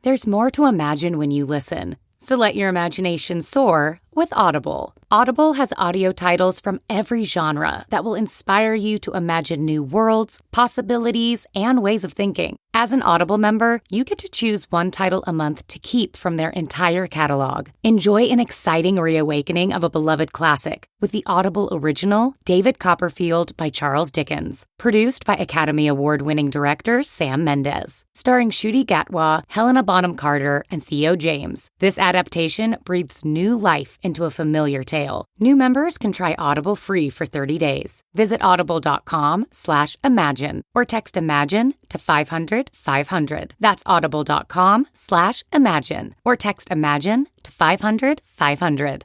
There's more to imagine when you listen, so let your imagination soar with Audible. Audible has audio titles from every genre that will inspire you to imagine new worlds, possibilities, and ways of thinking. As an Audible member, you get to choose one title a month to keep from their entire catalog. Enjoy an exciting reawakening of a beloved classic with the Audible original, David Copperfield by Charles Dickens, produced by Academy Award-winning director Sam Mendes, starring Ncuti Gatwa, Helena Bonham Carter, and Theo James. This adaptation breathes new life into a familiar tale. New members can try Audible free for 30 days. Visit audible.com/imagine or text IMAGINE to 500-500. That's audible.com/imagine or text IMAGINE to 500-500.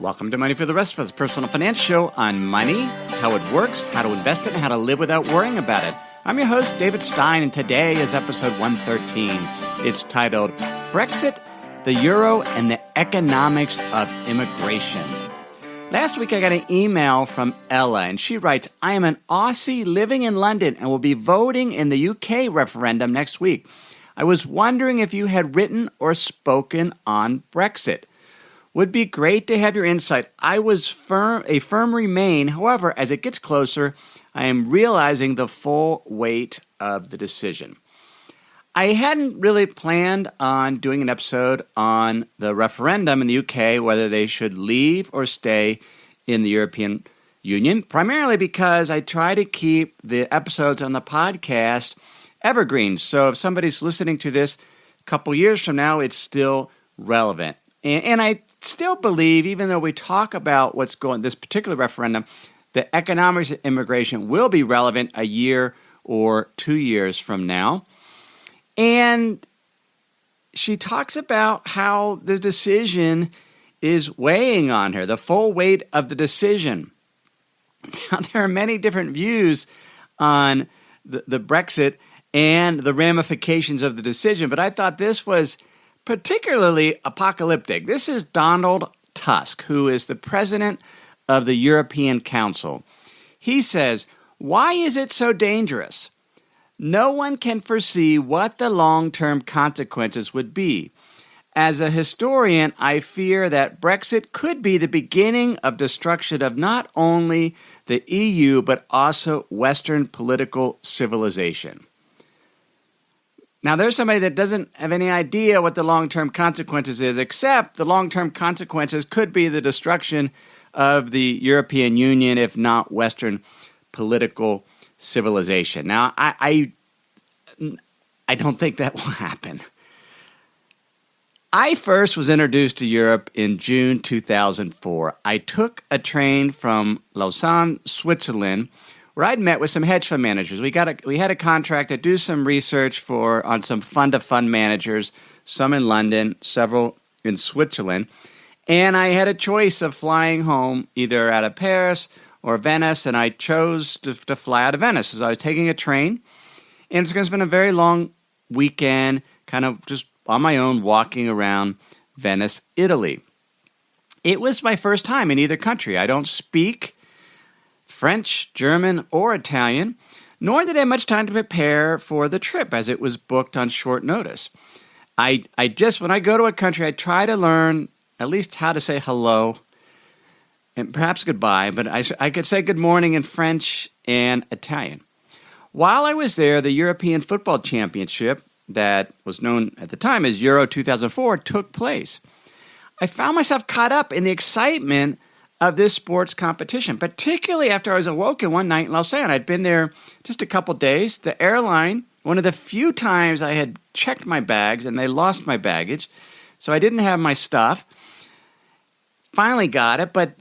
Welcome to Money for the Rest of Us, personal finance show on money, how it works, how to invest it, and how to live without worrying about it. I'm your host, David Stein, and today is episode 113. It's titled Brexit, the Euro, and the Economics of Immigration. Last week, I got an email from Ella, and she writes, I am an Aussie living in London and will be voting in the UK referendum next week. I was wondering if you had written or spoken on Brexit. Would be great to have your insight. I was a firm remain. However, as it gets closer, I am realizing the full weight of the decision. I hadn't really planned on doing an episode on the referendum in the UK, whether they should leave or stay in the European Union, primarily because I try to keep the episodes on the podcast evergreen. So if somebody's listening to this a couple years from now, it's still relevant. And I still believe, even though we talk about what's going this particular referendum, the economics of immigration will be relevant a year or 2 years from now. And she talks about how the decision is weighing on her, the full weight of the decision. Now, there are many different views on the Brexit and the ramifications of the decision, but I thought this was particularly apocalyptic. This is Donald Tusk, who is the president of the European Council. He says, "Why is it so dangerous? No one can foresee what the long-term consequences would be. As a historian, I fear that Brexit could be the beginning of destruction of not only the EU, but also Western political civilization." Now, there's somebody that doesn't have any idea what the long-term consequences is, except the long-term consequences could be the destruction of the European Union, if not Western political civilization. Now, I don't think that will happen. I first was introduced to Europe in June 2004. I took a train from Lausanne, Switzerland, where I'd met with some hedge fund managers. We had a contract to do some research on some fund-of-fund managers, some in London, several in Switzerland. And I had a choice of flying home either out of Paris or Venice, and I chose to fly out of Venice. So I was taking a train, and it's going to spend a very long weekend kind of just on my own walking around Venice, Italy. It was my first time in either country. I don't speak French, German, or Italian, nor did I have much time to prepare for the trip as it was booked on short notice. When I go to a country, I try to learn at least how to say hello and perhaps goodbye, but I could say good morning in French and Italian. While I was there, the European Football Championship, that was known at the time as Euro 2004, took place. I found myself caught up in the excitement of this sports competition, particularly after I was awoken one night in Lausanne. I'd been there just a couple days. The airline, one of the few times I had checked my bags and they lost my baggage, so I didn't have my stuff. Finally got it, but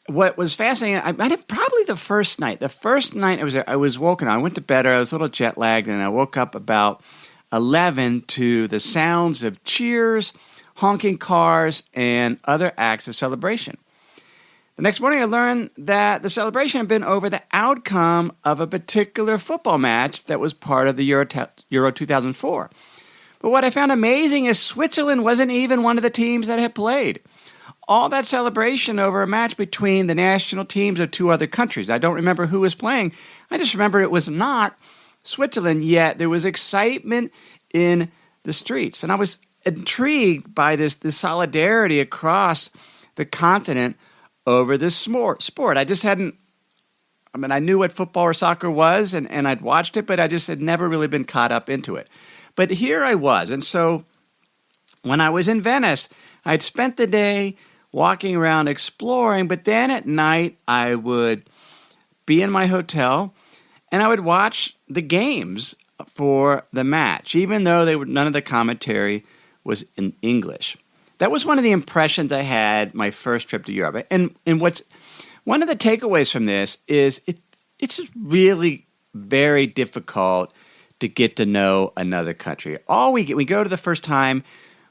what was fascinating, probably the first night I was there, I was woken up. I went to bed, I was a little jet lagged, and I woke up about 11 to the sounds of cheers, honking cars, and other acts of celebration. The next morning, I learned that the celebration had been over the outcome of a particular football match that was part of the Euro 2004. But what I found amazing is Switzerland wasn't even one of the teams that had played. All that celebration over a match between the national teams of two other countries. I don't remember who was playing. I just remember it was not Switzerland, yet there was excitement in the streets. And I was intrigued by this solidarity across the continent over this sport. I just hadn't, I knew what football or soccer was, and I'd watched it, but I just had never really been caught up into it. But here I was. And so when I was in Venice, I'd spent the day walking around exploring, but then at night I would be in my hotel and I would watch the games for the match, even though none of the commentary was in English. That was one of the impressions I had my first trip to Europe. And what's one of the takeaways from this is it's just really very difficult to get to know another country. We go to the first time,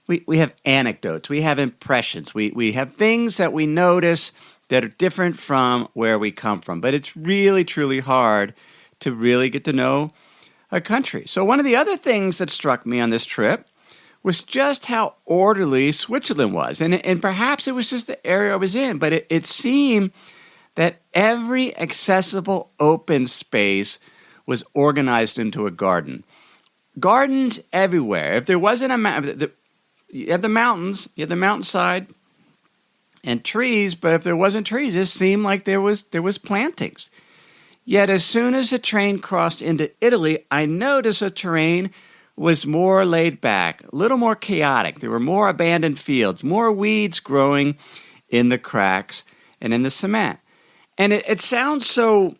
we have anecdotes, we have impressions, we have things that we notice that are different from where we come from. But it's really, truly hard to really get to know a country. So one of the other things that struck me on this trip was just how orderly Switzerland was. And perhaps it was just the area I was in, but it seemed that every accessible open space was organized into a garden. Gardens everywhere. If there wasn't you have the mountains, you have the mountainside and trees, but if there wasn't trees, it seemed like there was plantings. Yet as soon as the train crossed into Italy, I noticed the terrain was more laid back, a little more chaotic. There were more abandoned fields, more weeds growing in the cracks and in the cement. And it sounds so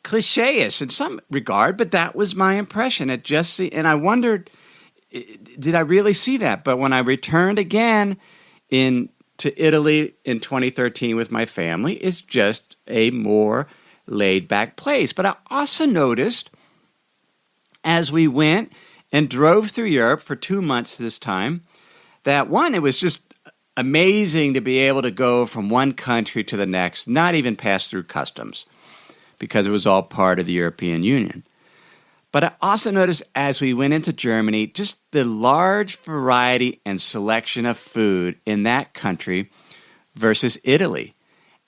cliche-ish in some regard, but that was my impression. And I wondered, did I really see that? But when I returned again to Italy in 2013 with my family, it's just a more laid-back place. But I also noticed as we went and drove through Europe for 2 months this time, that one, it was just amazing to be able to go from one country to the next, not even pass through customs, because it was all part of the European Union. But I also noticed as we went into Germany, just the large variety and selection of food in that country versus Italy.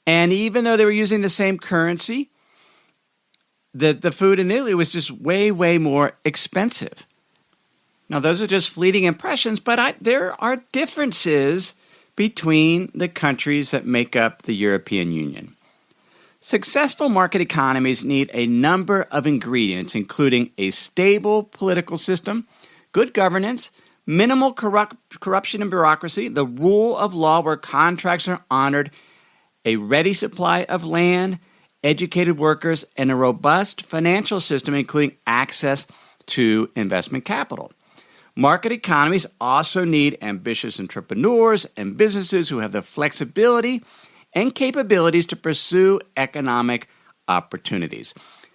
And even though they were using the same currency, the food in Italy was just way, way more expensive. Now, those are just fleeting impressions, but there are differences between the countries that make up the European Union. Successful market economies need a number of ingredients, including a stable political system, good governance, minimal corruption and bureaucracy, the rule of law where contracts are honored, a ready supply of land, educated workers, and a robust financial system, including access to investment capital. Market economies also need ambitious entrepreneurs and businesses who have the flexibility and capabilities to pursue economic opportunities.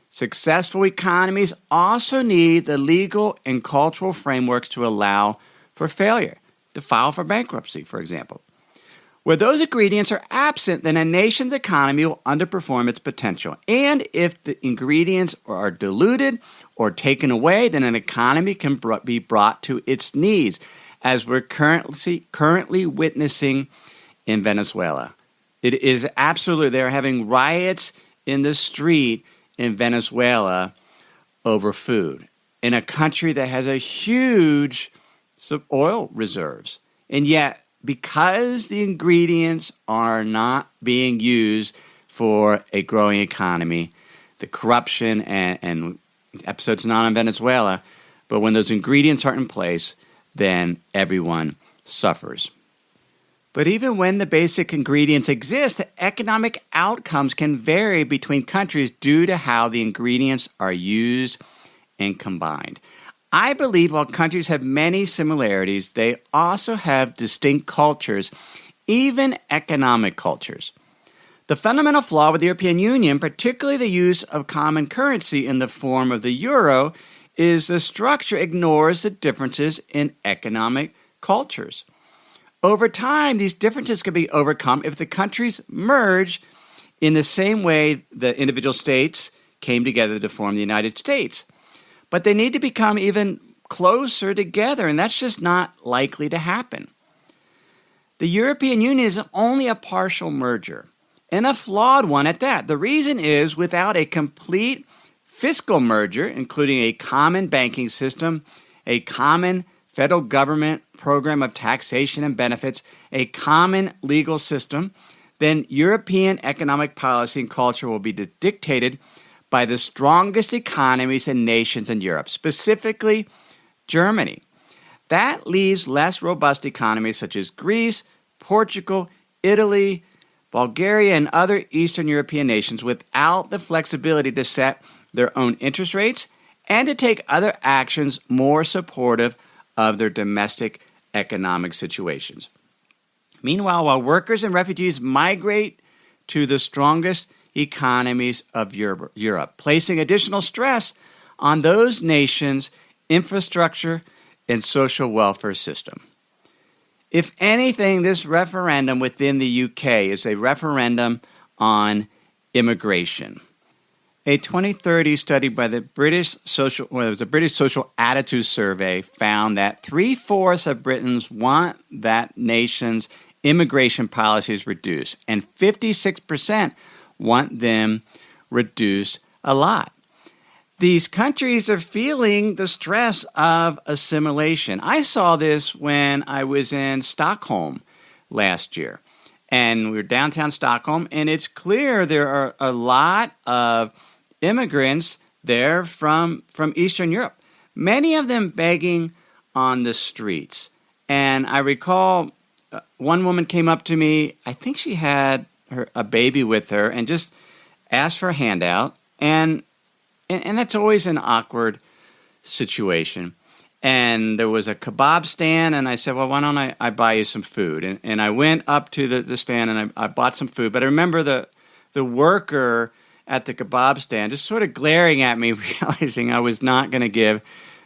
Successful economies also need the legal and cultural frameworks to allow for failure, to file for bankruptcy, for example. Where those ingredients are absent, then a nation's economy will underperform its potential. And if the ingredients are diluted or taken away, then an economy can be brought to its knees, as we're currently witnessing in Venezuela. It is absolutely, they're having riots in the street in Venezuela over food, in a country that has a huge oil reserves. And yet, because the ingredients are not being used for a growing economy, the corruption and episode's not on Venezuela, but when those ingredients aren't in place, then everyone suffers. But even when the basic ingredients exist, the economic outcomes can vary between countries due to how the ingredients are used and combined. I believe while countries have many similarities, they also have distinct cultures, even economic cultures. The fundamental flaw with the European Union, particularly the use of common currency in the form of the euro, is the structure ignores the differences in economic cultures. Over time, these differences can be overcome if the countries merge in the same way the individual states came together to form the United States. But they need to become even closer together, and that's just not likely to happen. The European Union is only a partial merger, and a flawed one at that. The reason is without a complete fiscal merger, including a common banking system a common federal government program of taxation and benefits, a common legal system, then European economic policy and culture will be dictated by the strongest economies and nations in Europe, specifically Germany. That leaves less robust economies such as Greece, Portugal, Italy, Bulgaria, and other Eastern European nations without the flexibility to set their own interest rates and to take other actions more supportive of their domestic economic situations. Meanwhile, while workers and refugees migrate to the strongest economies of Europe, placing additional stress on those nations' infrastructure and social welfare system. If anything, this referendum within the UK is a referendum on immigration. A 2030 study by the British Social Attitude Survey found that 3/4 of Britons want that nation's immigration policies reduced, and 56% want them reduced a lot. These countries are feeling the stress of assimilation. I saw this when I was in Stockholm last year. And we were downtown Stockholm, and it's clear there are a lot of immigrants there from Eastern Europe, many of them begging on the streets. And I recall one woman came up to me, I think she had a baby with her, and just asked for a handout. And that's always an awkward situation. And there was a kebab stand, and I said, well, why don't I buy you some food? And I went up to the stand, and I bought some food. But I remember the worker at the kebab stand just sort of glaring at me, realizing I was not going to give,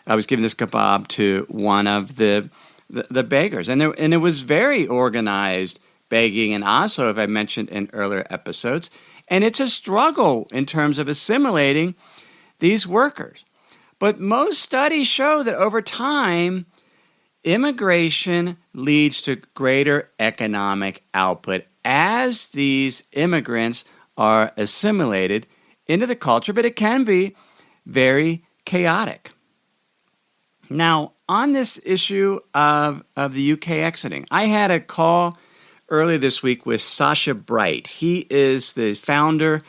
I was giving this kebab to one of the beggars. And it was very organized begging in Oslo, as I mentioned in earlier episodes. And it's a struggle in terms of assimilating these workers. But most studies show that over time, immigration leads to greater economic output as these immigrants are assimilated into the culture, but it can be very chaotic. Now, on this issue of the UK exiting, I had a call earlier this week with Sasha Bright. He is the founder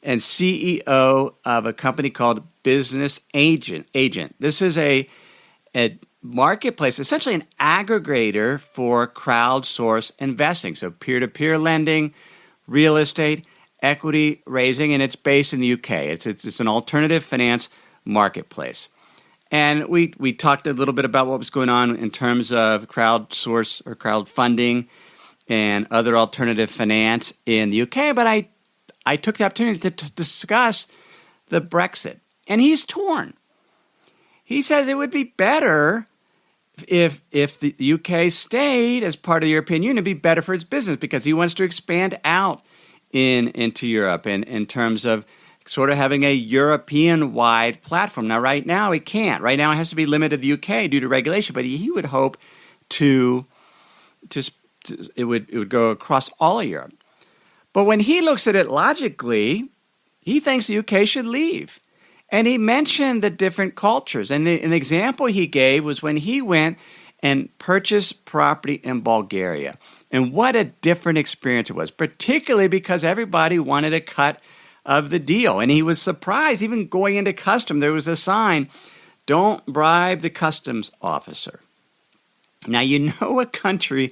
and CEO of a company called Business Agent. This is a marketplace, essentially an aggregator for crowdsource investing, so peer-to-peer lending, real estate, equity raising, and it's based in the UK. It's an alternative finance marketplace. And we talked a little bit about what was going on in terms of crowdsource or crowdfunding and other alternative finance in the UK, but I took the opportunity to discuss the Brexit. And he's torn. He says it would be better if the UK stayed as part of the European Union. It'd be better for its business because he wants to expand out into Europe in terms of sort of having a European-wide platform. Now, right now, it can't. Right now, it has to be limited to the UK due to regulation, but he would hope it would go across all of Europe. But when he looks at it logically, he thinks the UK should leave. And he mentioned the different cultures. And an example he gave was when he went and purchased property in Bulgaria. And what a different experience it was, particularly because everybody wanted a cut of the deal. And he was surprised, even going into custom, there was a sign, don't bribe the customs officer. Now, you know a country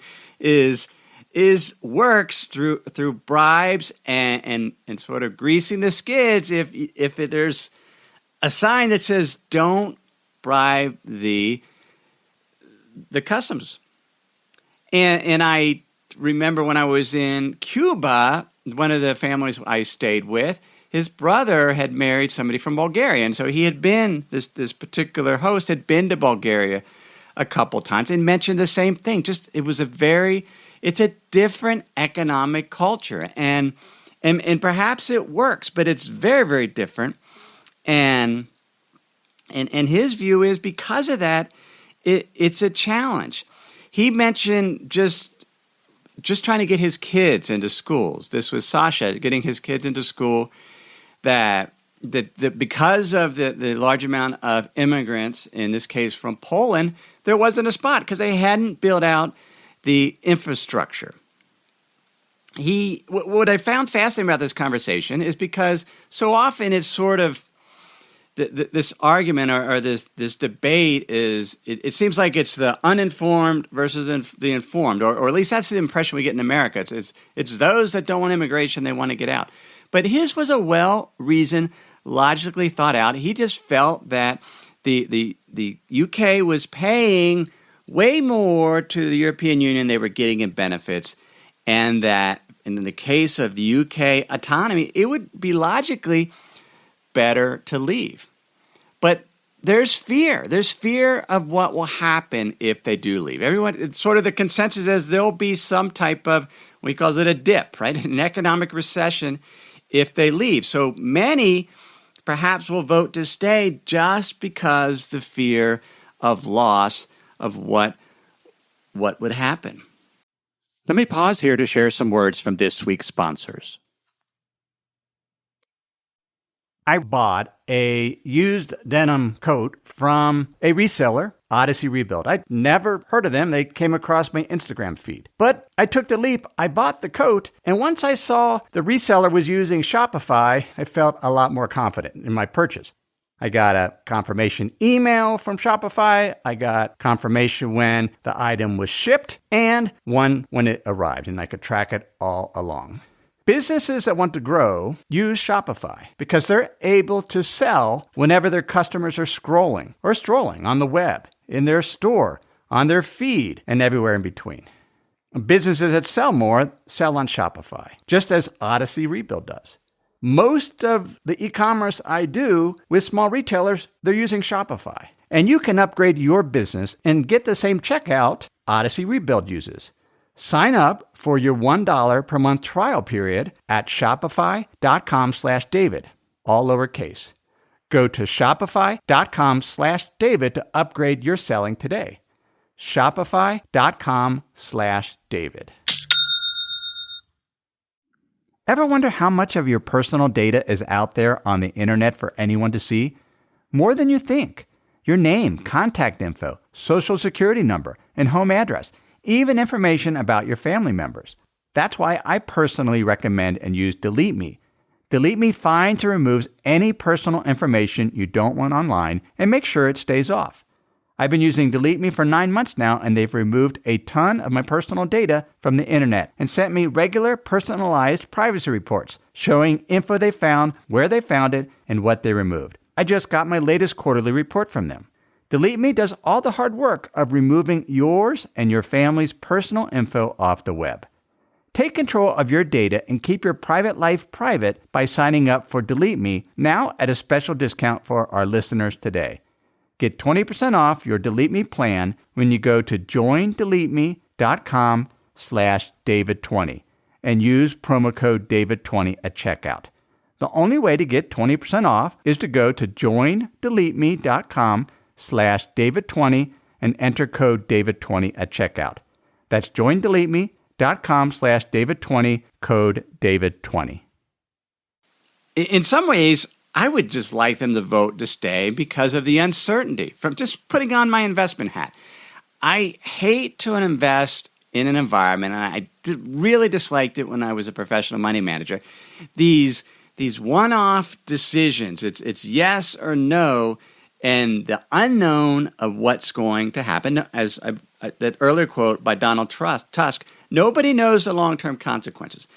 works through bribes and sort of greasing the skids if there's a sign that says don't bribe the customs. And I remember when I was in Cuba, one of the families I stayed with, his brother had married somebody from Bulgaria, and so he had been this particular host had been to Bulgaria a couple times and mentioned the same thing. Just it's a different economic culture, and perhaps it works, but it's very, very different. And his view is because of that, it's a challenge. He mentioned just trying to get his kids into schools. This was Sasha getting his kids into school. That because of the large amount of immigrants, in this case from Poland, there wasn't a spot because they hadn't built out the infrastructure. What I found fascinating about this conversation is because so often it's sort of this argument or this debate is it seems like it's the uninformed versus the informed, or at least that's the impression we get in America. It's those that don't want immigration, they want to get out. But his was a well-reasoned, logically thought out. He just felt that the UK was paying way more to the European Union they were getting in benefits, and that in the case of the UK autonomy, it would be logically better to leave. But there's fear. There's fear of what will happen if they do leave. It's sort of the consensus is there'll be some type of, we call it a dip, right? An economic recession if they leave. So many perhaps will vote to stay just because the fear of loss of what would happen. Let me pause here to share some words from this week's sponsors. I bought a used denim coat from a reseller, Odyssey Rebuild. I'd never heard of them. They came across my Instagram feed. But I took the leap. I bought the coat, and once I saw the reseller was using Shopify, I felt a lot more confident in my purchase. I got a confirmation email from Shopify. I got confirmation when the item was shipped and one when it arrived, and I could track it all along. Businesses that want to grow use Shopify because they're able to sell whenever their customers are scrolling or strolling on the web, in their store, on their feed, and everywhere in between. Businesses that sell more sell on Shopify, just as Odyssey Rebuild does. Most of the e-commerce I do with small retailers, they're using Shopify. And you can upgrade your business and get the same checkout Odyssey Rebuild uses. Sign up for your $1 per month trial period at shopify.com/David, all lowercase. Go to shopify.com/David to upgrade your selling today. Shopify.com/David. Ever wonder how much of your personal data is out there on the internet for anyone to see? More than you think. Your name, contact info, social security number, and home address, even information about your family members. That's why I personally recommend and use Delete Me. Delete Me finds and removes any personal information you don't want online and makes sure it stays off. I've been using Delete Me for 9 months now, and they've removed a ton of my personal data from the internet and sent me regular personalized privacy reports showing info they found, where they found it, and what they removed. I just got my latest quarterly report from them. Delete Me does all the hard work of removing yours and your family's personal info off the web. Take control of your data and keep your private life private by signing up for Delete Me now at a special discount for our listeners today. Get 20% off your Delete Me plan when you go to joindeleteme.com/David20 and use promo code David20 at checkout. The only way to get 20% off is to go to joindeleteme.com/David20 and enter code David20 at checkout. That's joindeleteme.com/David20, code David20. In some ways, I would just like them to vote to stay because of the uncertainty from just putting on my investment hat. I hate to invest in an environment, and I really disliked it when I was a professional money manager. These one-off decisions, it's yes or no, and the unknown of what's going to happen. As that earlier quote by Donald Tusk, nobody knows the long-term consequences.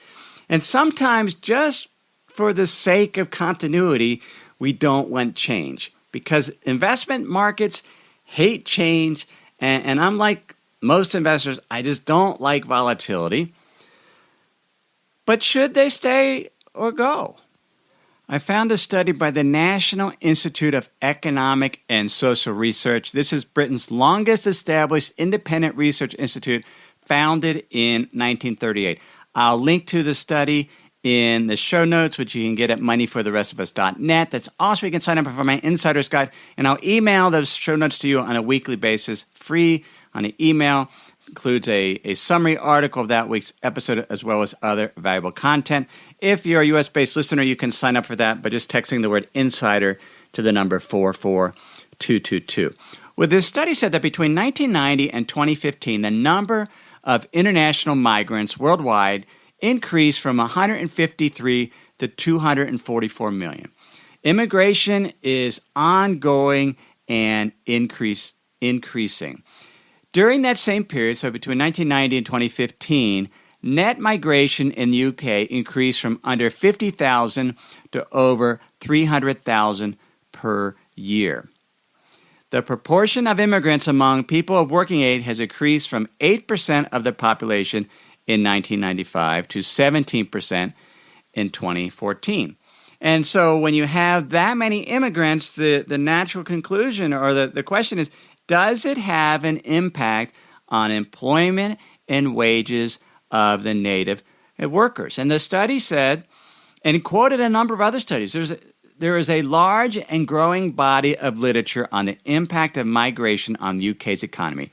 And sometimes just for the sake of continuity, we don't want change because investment markets hate change. And I'm like most investors, I just don't like volatility. But should they stay or go? I found a study by the National Institute of Economic and Social Research. This is Britain's longest established independent research institute, founded in 1938. I'll link to the study in the show notes, which you can get at moneyfortherestofus.net. That's also, you can sign up for my Insider's Guide, and I'll email those show notes to you on a weekly basis, free on an email. includes a summary article of that week's episode as well as other valuable content. If you're a U.S.-based listener, you can sign up for that by just texting the word insider to the number 44222. Well, this study said that between 1990 and 2015, the number of international migrants worldwide increased from 153 to 244 million. Immigration is ongoing and increasing. During that same period, so between 1990 and 2015, net migration in the UK increased from under 50,000 to over 300,000 per year. The proportion of immigrants among people of working age has increased from 8% of the population in 1995 to 17% in 2014. And so when you have that many immigrants, the natural conclusion or the question is, does it have an impact on employment and wages of the native workers? And the study said, and quoted a number of other studies, there is a large and growing body of literature on the impact of migration on the UK's economy.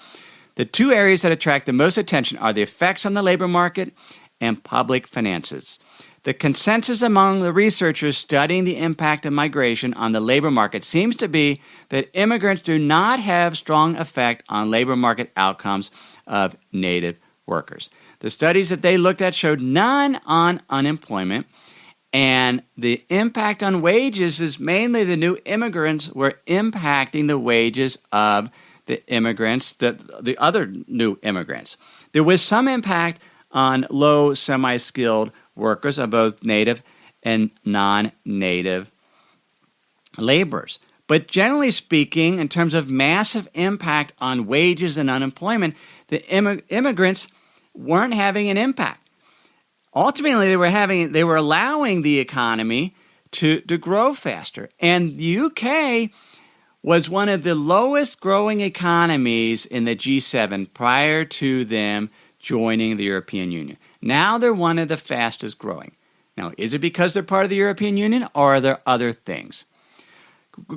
The two areas that attract the most attention are the effects on the labor market and public finances. The consensus among the researchers studying the impact of migration on the labor market seems to be that immigrants do not have strong effect on labor market outcomes of native workers. The studies that they looked at showed none on unemployment, and the impact on wages is mainly the new immigrants were impacting the wages of the immigrants, the other new immigrants. There was some impact on low semi-skilled workers of both native and non-native laborers. But generally speaking, in terms of massive impact on wages and unemployment, the immigrants weren't having an impact. Ultimately, they were allowing the economy to grow faster. And the UK was one of the lowest growing economies in the G7 prior to them joining the European Union. Now they're one of the fastest growing. Now, is it because they're part of the European Union, or are there other things?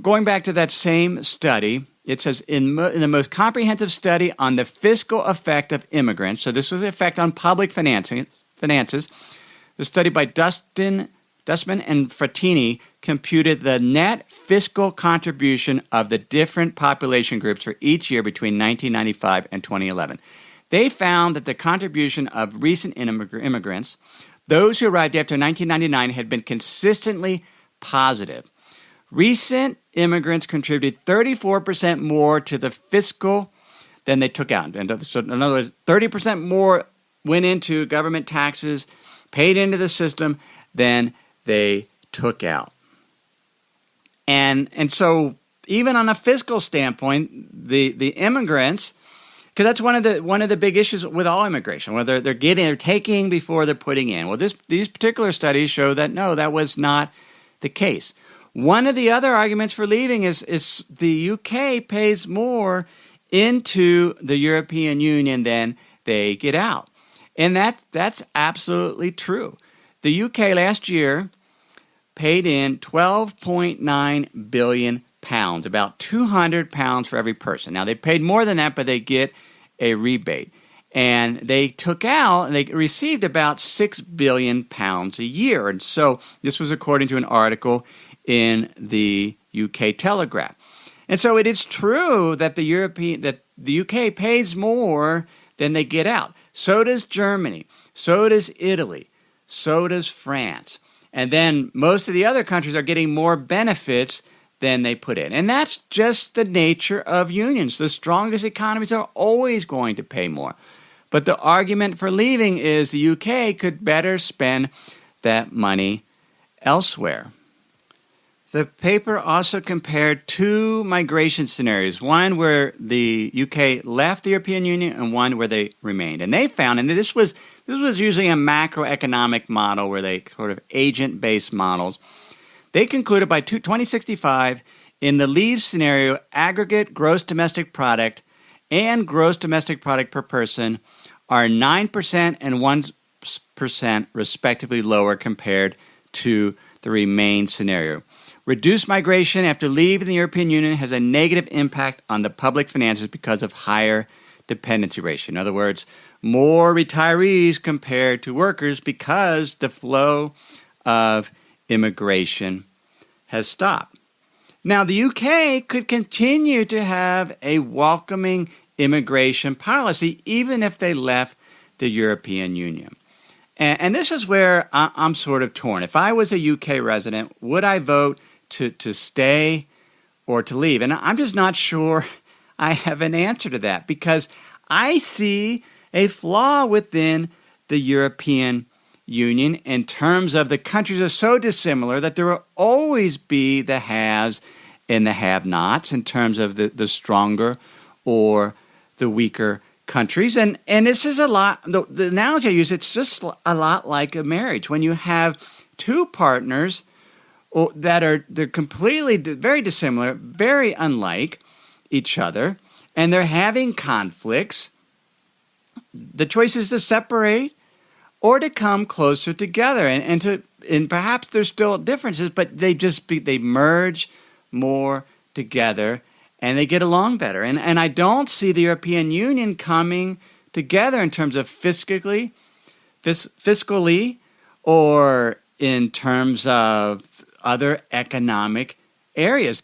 Going back to that same study, it says in the most comprehensive study on the fiscal effect of immigrants, so this was the effect on public finances, the study by Dustman and Frattini computed the net fiscal contribution of the different population groups for each year between 1995 and 2011. They found that the contribution of recent immigrants, those who arrived after 1999, had been consistently positive. Recent immigrants contributed 34% more to the fiscal than they took out. And so, in other words, 30% more went into government taxes, paid into the system, than they took out. And so even on a fiscal standpoint, the immigrants, because that's one of the big issues with all immigration, whether they're taking before they're putting in. Well, these particular studies show that no, that was not the case. One of the other arguments for leaving is the UK pays more into the European Union than they get out. And that's absolutely true. The UK last year paid in £12.9 billion, about £200 for every person. Now, they paid more than that, but they get a rebate. And they received about £6 billion a year. And so this was according to an article in the UK Telegraph. And so it is true that the UK pays more than they get out. So does Germany. So does Italy. So does France. And then most of the other countries are getting more benefits than they put in. And that's just the nature of unions. The strongest economies are always going to pay more. But the argument for leaving is the UK could better spend that money elsewhere. The paper also compared two migration scenarios, one where the UK left the European Union and one where they remained. And they found, and this was usually a macroeconomic model where they sort of agent-based models. They concluded by 2065, in the leave scenario, aggregate gross domestic product and gross domestic product per person are 9% and 1% respectively lower compared to the remain scenario. Reduced migration after leaving the European Union has a negative impact on the public finances because of higher dependency ratio. In other words, more retirees compared to workers because the flow of immigration has stopped. Now, the UK could continue to have a welcoming immigration policy even if they left the European Union. And this is where I'm sort of torn. If I was a UK resident, would I vote to stay or to leave? And I'm just not sure I have an answer to that because I see a flaw within the European Union in terms of the countries are so dissimilar that there will always be the haves and the have-nots in terms of the stronger or the weaker countries. And this is a lot, the analogy I use, it's just a lot like a marriage. When you have two partners they're completely, very dissimilar, very unlike each other, and they're having conflicts, the choice is to separate or to come closer together. And perhaps there's still differences, but they merge more together and they get along better. And I don't see the European Union coming together in terms of fiscally or in terms of other economic areas.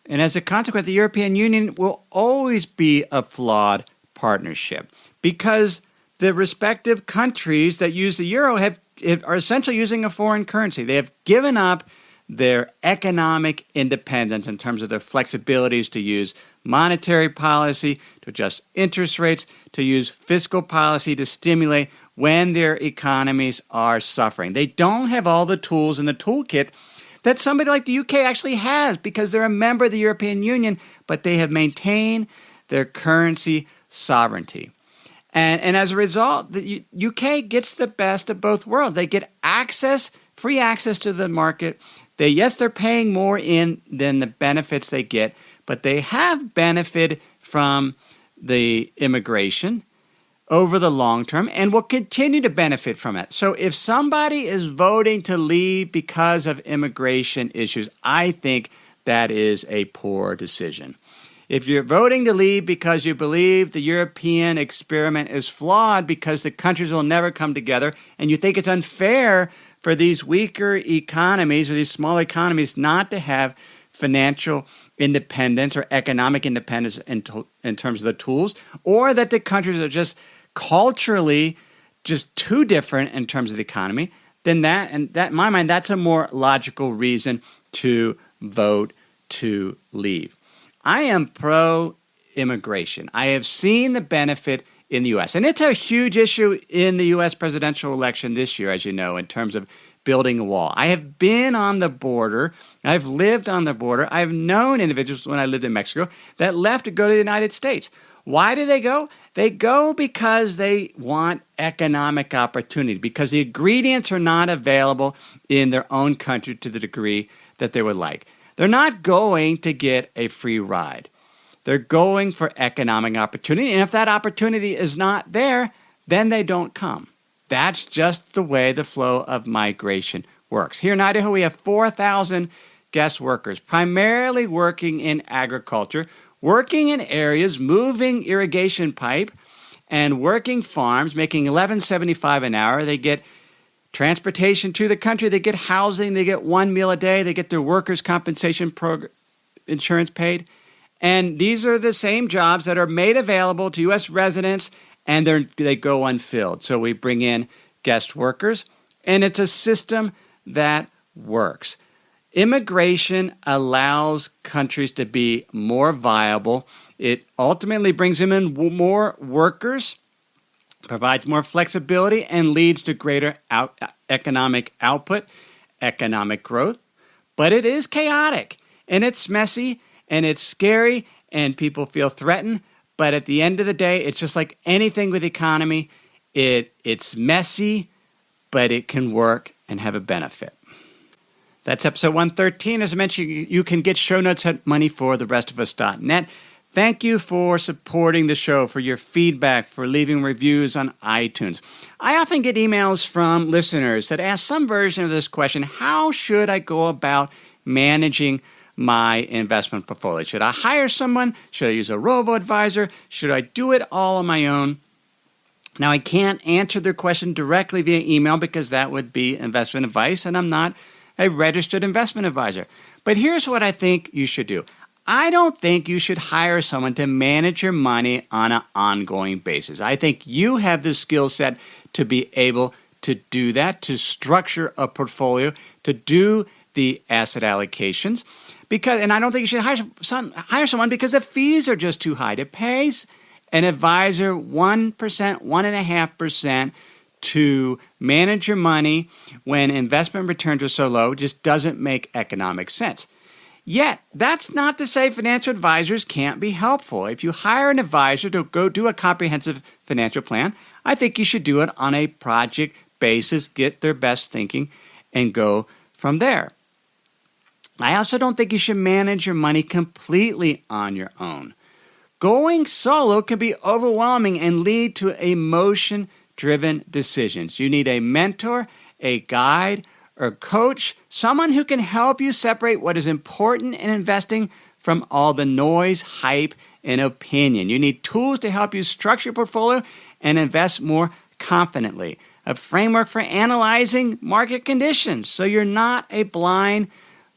And as a consequence, the European Union will always be a flawed partnership because the respective countries that use the euro are essentially using a foreign currency. They have given up their economic independence in terms of their flexibilities to use monetary policy, to adjust interest rates, to use fiscal policy to stimulate when their economies are suffering. They don't have all the tools in the toolkit that somebody like the UK actually has because they're a member of the European Union, but they have maintained their currency sovereignty. And as a result, the UK gets the best of both worlds. They get free access to the market. They're paying more in than the benefits they get, but they have benefited from the immigration over the long term and will continue to benefit from it. So if somebody is voting to leave because of immigration issues, I think that is a poor decision. If you're voting to leave because you believe the European experiment is flawed because the countries will never come together and you think it's unfair for these weaker economies or these small economies not to have financial independence or economic independence in terms of the tools, or that the countries are just culturally just too different in terms of the economy, then that in my mind, that's a more logical reason to vote to leave. I am pro-immigration. I have seen the benefit in the U.S., and it's a huge issue in the U.S. presidential election this year, as you know, in terms of building a wall. I have been on the border. I've lived on the border. I've known individuals when I lived in Mexico that left to go to the United States. Why do they go? They go because they want economic opportunity, because the ingredients are not available in their own country to the degree that they would like. They're not going to get a free ride. They're going for economic opportunity, and if that opportunity is not there, then they don't come. That's just the way the flow of migration works. Here in Idaho, we have 4,000 guest workers, primarily working in agriculture, working in areas, moving irrigation pipe, and working farms, making $11.75 an hour. They get transportation to the country, they get housing, they get one meal a day, they get their workers' compensation insurance paid. And these are the same jobs that are made available to U.S. residents, and they go unfilled. So we bring in guest workers, and it's a system that works. Immigration allows countries to be more viable. It ultimately brings in more workers, provides more flexibility, and leads to greater economic output, economic growth. But it is chaotic, and it's messy, and it's scary, and people feel threatened. But at the end of the day, it's just like anything with the economy. It's messy, but it can work and have a benefit. That's episode 113. As I mentioned, you can get show notes at moneyfortherestofus.net. Thank you for supporting the show, for your feedback, for leaving reviews on iTunes. I often get emails from listeners that ask some version of this question: how should I go about managing my investment portfolio? Should I hire someone? Should I use a robo-advisor? Should I do it all on my own? Now, I can't answer their question directly via email because that would be investment advice, and I'm not a registered investment advisor. But here's what I think you should do. I don't think you should hire someone to manage your money on an ongoing basis. I think you have the skill set to be able to do that, to structure a portfolio, to do the asset allocations. And I don't think you should hire someone because the fees are just too high. To pay an advisor 1%, 1.5% to manage your money when investment returns are so low just doesn't make economic sense. Yet, that's not to say financial advisors can't be helpful. If you hire an advisor to go do a comprehensive financial plan, I think you should do it on a project basis, get their best thinking, and go from there. I also don't think you should manage your money completely on your own. Going solo can be overwhelming and lead to emotion-driven decisions. You need a mentor, a guide, or coach, someone who can help you separate what is important in investing from all the noise, hype, and opinion. You need tools to help you structure your portfolio and invest more confidently. A framework for analyzing market conditions so you're not a blind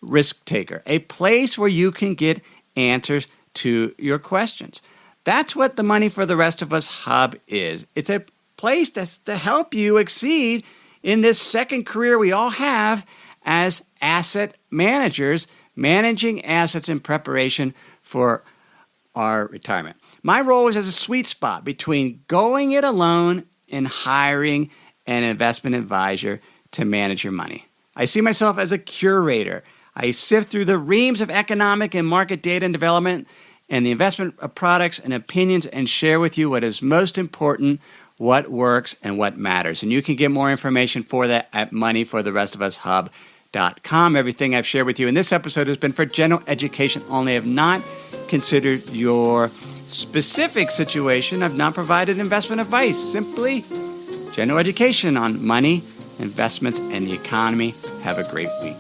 risk taker. A place where you can get answers to your questions. That's what the Money for the Rest of Us Hub is. It's a place to help you exceed in this second career we all have as asset managers, managing assets in preparation for our retirement. My role is as a sweet spot between going it alone and hiring an investment advisor to manage your money. I see myself as a curator. I sift through the reams of economic and market data and development and the investment of products and opinions and share with you what is most important, what works, and what matters. And you can get more information for that at moneyfortherestofushub.com. Everything I've shared with you in this episode has been for general education only. I have not considered your specific situation. I've not provided investment advice. Simply general education on money, investments, and the economy. Have a great week.